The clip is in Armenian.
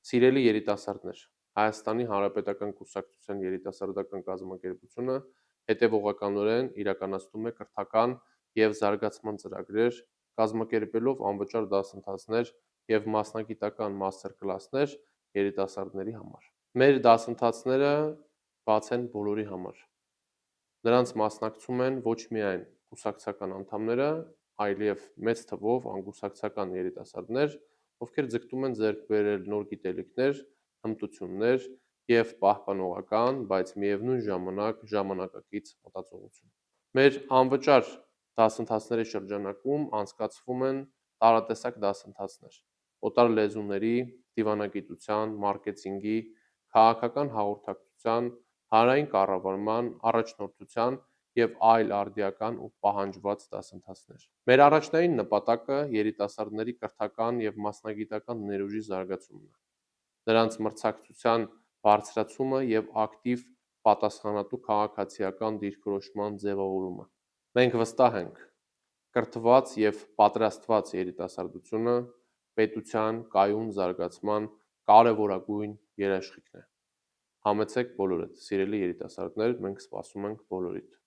Սիրելի երիտասարդներ, Հայաստանի Հանրապետական Կուսակցության երիտասարդական կազմակերպությունը հետևողականորեն իրականացնում է կրթական և զարգացման ծրագրեր, կազմակերպելով անվճար դասընթացներ և մասնագիտական մաստեր-կլասներ երիտասարդների համար։ Մեր դասընթացները բաց են բոլորի համար։ Նրանց մասնակցում են ոչ միայն կուսակցական անդամները, այլև մեծ թվով անկուսակցական երիտասարդներ, ովքեր ձգտում են ձեռք բերել նոր գիտելիքներ, հմտություններ և պահպանողական, բայց միևնույն ժամանակ ժամանակակից մտածողություն։ Մեր անվճար դասընթացների շրջանակում անցկացվում են տարատեսակ դասընթացներ՝ օտար լեզուների, դիվանագիտության, մարքեթինգի, քաղաքական հաղորդակցության, հանրային կառավարման, առաջնորդության և այլ արդիական ու պահանջված դասընթացներ։ Մեր առաջնային նպատակը երիտասարդների կրթական և մասնագիտական ներուժի զարգացումն է, նրանց մրցակցության բարձրացումը և ակտիվ, պատասխանատու քաղաքացիական դիրքորոշման ձևավորումը։ Մենք վստահ ենք՝ կրթված և պատրաստված երիտասարդությունը պետության կայուն զարգացման կարևորագույն երաշխիքն է։ Համեցեք բոլորդ, սիրելի երիտասարդներ, մենք սպասում ենք բոլորիդ։